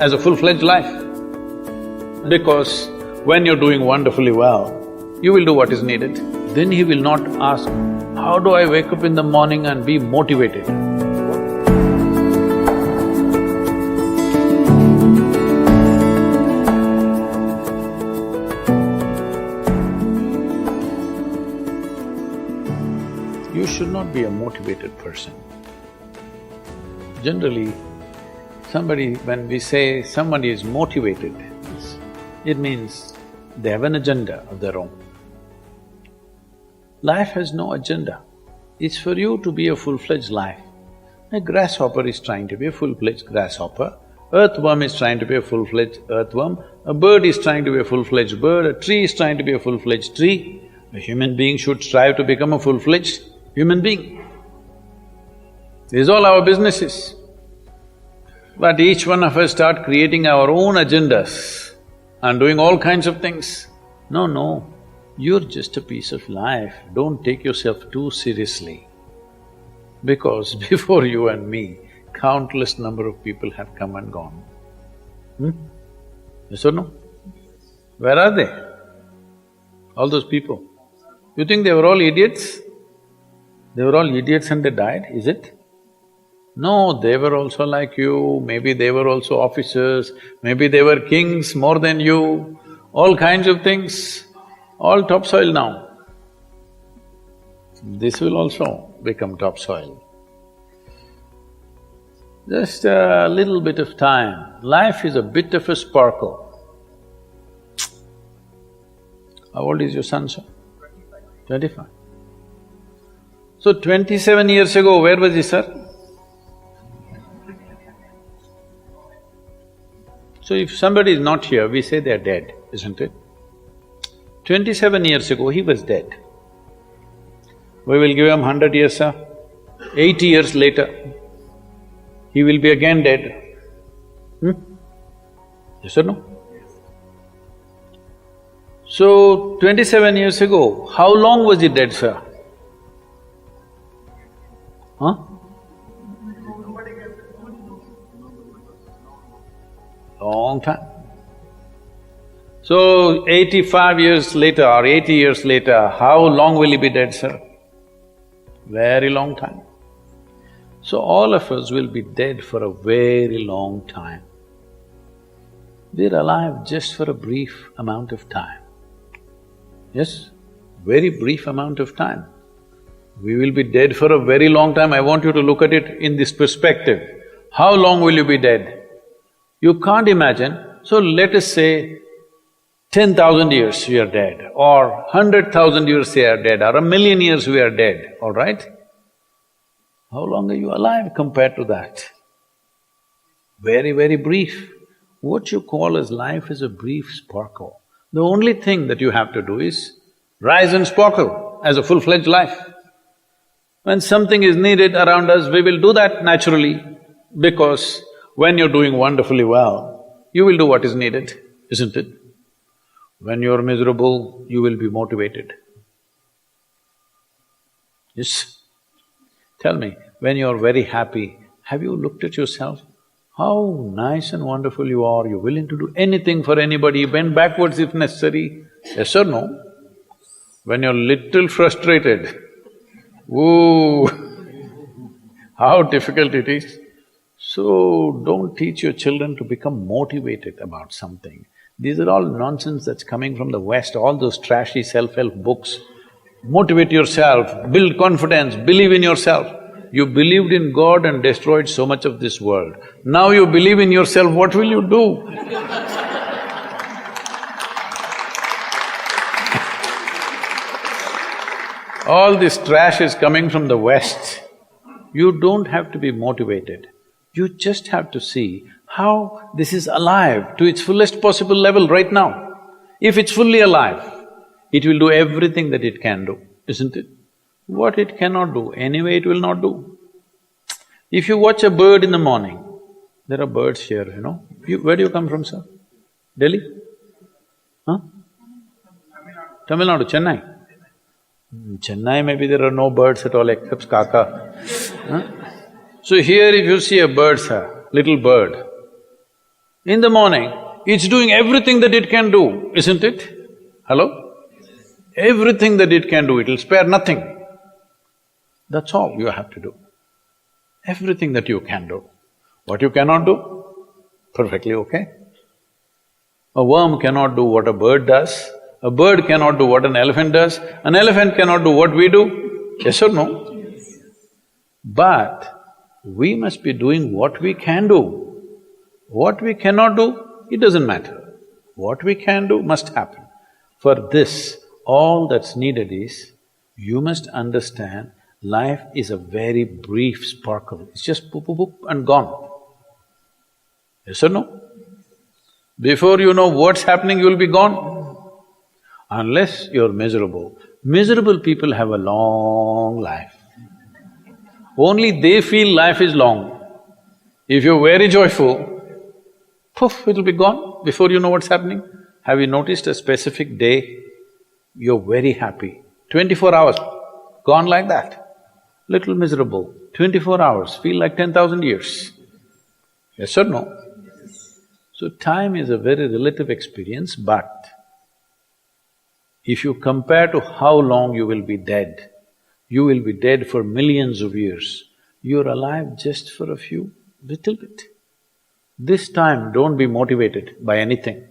as a full-fledged life. Because when you're doing wonderfully well, you will do what is needed. Then he will not ask, how do I wake up in the morning and be motivated? You should not be a motivated person. Generally, when we say somebody is motivated, it means they have an agenda of their own. Life has no agenda. It's for you to be a full-fledged life. A grasshopper is trying to be a full-fledged grasshopper, earthworm is trying to be a full-fledged earthworm, a bird is trying to be a full-fledged bird, a tree is trying to be a full-fledged tree. A human being should strive to become a full-fledged human being. This is all our business is. But each one of us start creating our own agendas and doing all kinds of things. No, you're just a piece of life, don't take yourself too seriously. Because before you and me, countless number of people have come and gone. Yes or no? Where are they? All those people. You think they were all idiots? They were all idiots and they died, is it? No, they were also like you, maybe they were also officers, maybe they were kings more than you, all kinds of things, all topsoil now. This will also become topsoil. Just a little bit of time, life is a bit of a sparkle. How old is your son, sir? 25. So 27 years ago, where was he, sir? So if somebody is not here, we say they are dead, isn't it? 27 years ago, he was dead. We will give him 100 years, sir. 80 years later, he will be again dead. Yes or no? So, 27 years ago, how long was he dead, sir? Huh? Long time. So, 85 years later or 80 years later, how long will he be dead, sir? Very long time. So, all of us will be dead for a very long time. We're alive just for a brief amount of time. Yes, very brief amount of time. We will be dead for a very long time. I want you to look at it in this perspective. How long will you be dead? You can't imagine, so let us say 10,000 years we are dead, or 100,000 years we are dead, or 1,000,000 years we are dead, all right? How long are you alive compared to that? Very, very brief. What you call as life is a brief sparkle. The only thing that you have to do is rise and sparkle as a full-fledged life. When something is needed around us, we will do that naturally, because when you're doing wonderfully well, you will do what is needed, isn't it? When you're miserable, you will be motivated. Yes? Tell me, when you're very happy, have you looked at yourself? How nice and wonderful you are, you're willing to do anything for anybody, bend backwards if necessary, yes or no? When you're little frustrated, ooh, how difficult it is. So, don't teach your children to become motivated about something. These are all nonsense that's coming from the West, all those trashy self-help books. Motivate yourself, build confidence, believe in yourself. You believed in God and destroyed so much of this world. Now you believe in yourself, what will you do? All this trash is coming from the West. You don't have to be motivated. You just have to see how this is alive to its fullest possible level right now. If it's fully alive, it will do everything that it can do, isn't it? What it cannot do, anyway it will not do. If you watch a bird in the morning, there are birds here, you know. Where do you come from, sir? Delhi? Huh? Tamil Nadu, Chennai? Chennai, maybe there are no birds at all except kaka. Huh? So here if you see a bird, sir, little bird, In the morning, it's doing everything that it can do, isn't it? Hello? Everything that it can do, it'll spare nothing. That's all you have to do. Everything that you can do. What you cannot do, perfectly okay. A worm cannot do what a bird does, a bird cannot do what an elephant does, an elephant cannot do what we do, yes or no? Yes. But we must be doing what we can do. What we cannot do, it doesn't matter. What we can do must happen. For this, all that's needed is, you must understand life is a very brief sparkle. It's just poop, poop, poop and gone. Yes or no? Before you know what's happening, you'll be gone. Unless you're miserable. Miserable people have a long life. Only they feel life is long. If you're very joyful, poof, it'll be gone before you know what's happening. Have you noticed a specific day, you're very happy, 24 hours, gone like that. Little miserable, 24 hours, feel like 10,000 years. Yes or no? So time is a very relative experience, but if you compare to how long you will be dead, you will be dead for millions of years. You're alive just for a few, little bit. This time, don't be motivated by anything.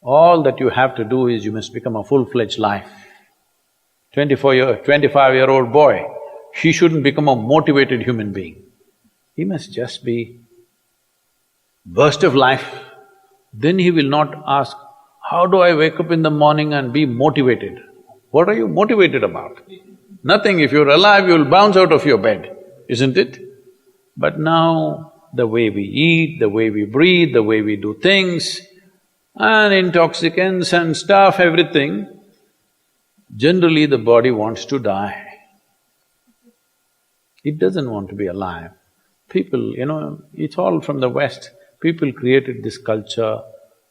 All that you have to do is you must become a full-fledged life. 25-year-old boy, he shouldn't become a motivated human being. He must just be burst of life. Then he will not ask, how do I wake up in the morning and be motivated? What are you motivated about? Nothing. If you're alive, you'll bounce out of your bed, isn't it? But now, the way we eat, the way we breathe, the way we do things, and intoxicants and stuff, everything, generally the body wants to die. It doesn't want to be alive. People, it's all from the West. People created this culture,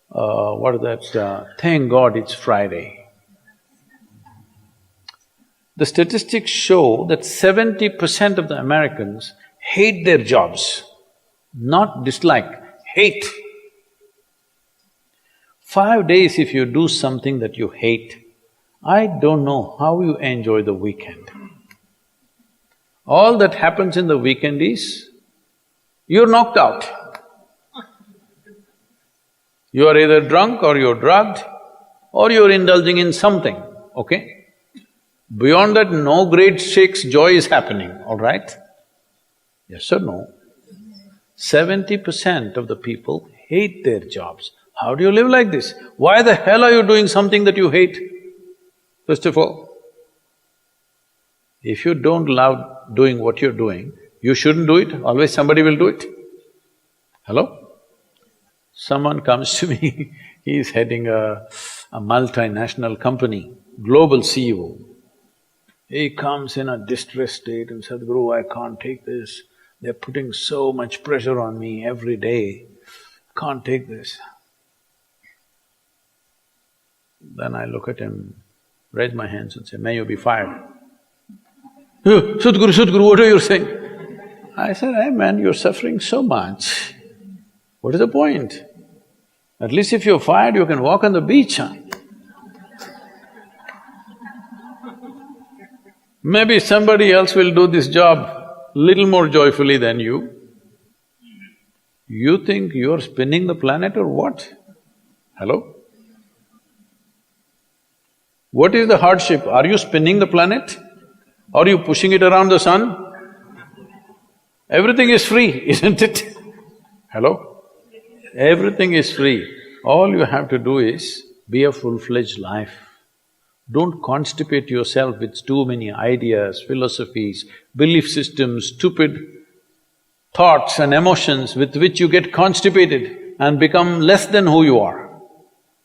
what is that, thank God it's Friday. The statistics show that 70% of the Americans hate their jobs. Not dislike, hate. 5 days if you do something that you hate, I don't know how you enjoy the weekend. All that happens in the weekend is, you're knocked out. You are either drunk or you're drugged or you're indulging in something, okay? Beyond that, no great shakes joy is happening, all right? Yes or no? 70% of the people hate their jobs. How do you live like this? Why the hell are you doing something that you hate? First of all, if you don't love doing what you're doing, you shouldn't do it, always somebody will do it. Hello? Someone comes to me, he's heading a multinational company, global CEO. He comes in a distressed state and said, Guru, I can't take this. They're putting so much pressure on me every day, can't take this. Then I look at him, raise my hands and say, may you be fired. Sadhguru, what are you saying? I said, hey man, you're suffering so much. What is the point? At least if you're fired, you can walk on the beach, huh? Maybe somebody else will do this job little more joyfully than you. You think you're spinning the planet or what? Hello? What is the hardship? Are you spinning the planet? Are you pushing it around the sun? Everything is free, isn't it? Hello? Everything is free. All you have to do is be a full-fledged life. Don't constipate yourself with too many ideas, philosophies, belief systems, stupid thoughts and emotions with which you get constipated and become less than who you are.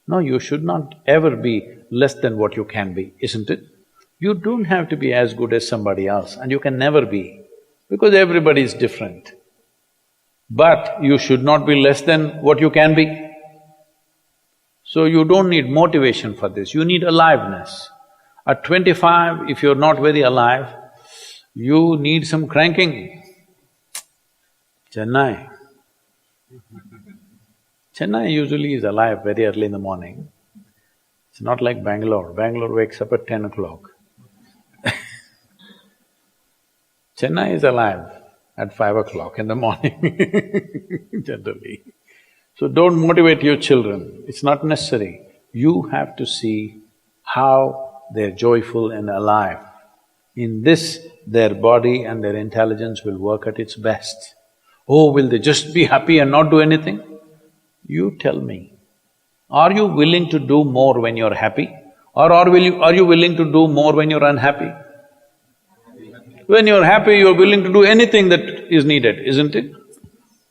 No, you should not ever be less than what you can be, isn't it? You don't have to be as good as somebody else, and you can never be, because everybody is different. But you should not be less than what you can be. So you don't need motivation for this, you need aliveness. At 25, if you're not very alive, you need some cranking. Chennai. Chennai usually is alive very early in the morning. It's not like Bangalore. Bangalore wakes up at 10 o'clock. Chennai is alive at 5 o'clock in the morning, generally. So don't motivate your children, it's not necessary. You have to see how they're joyful and alive. In this, their body and their intelligence will work at its best. Oh, will they just be happy and not do anything? You tell me, are you willing to do more when you're happy? Or are you willing to do more when you're unhappy? When you're happy, you're willing to do anything that is needed, isn't it?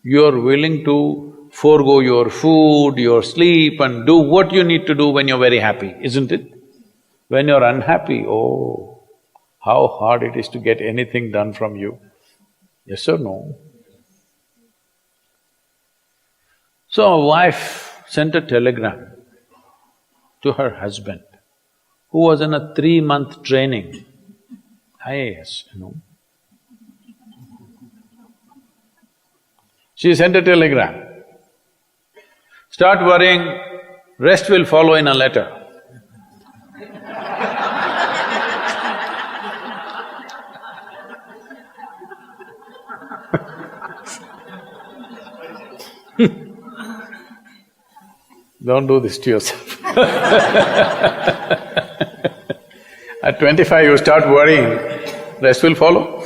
You're willing to forego your food, your sleep and do what you need to do when you're very happy, isn't it? When you're unhappy, oh, how hard it is to get anything done from you. Yes or no? So a wife sent a telegram to her husband, who was in a 3-month training, IAS, you know. She sent a telegram, start worrying, rest will follow in a letter. Don't do this to yourself. At 25 you start worrying, rest will follow.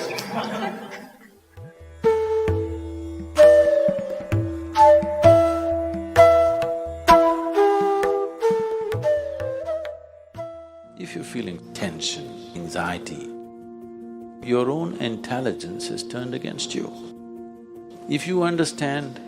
If you're feeling tension, anxiety, your own intelligence is turned against you. If you understand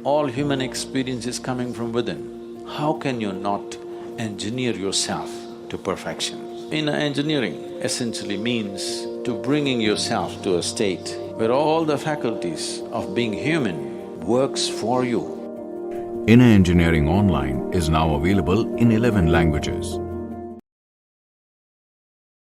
all human experience is coming from within, how can you not engineer yourself to perfection? Inner engineering essentially means to bringing yourself to a state where all the faculties of being human works for you. Inner Engineering Online is now available in 11 languages.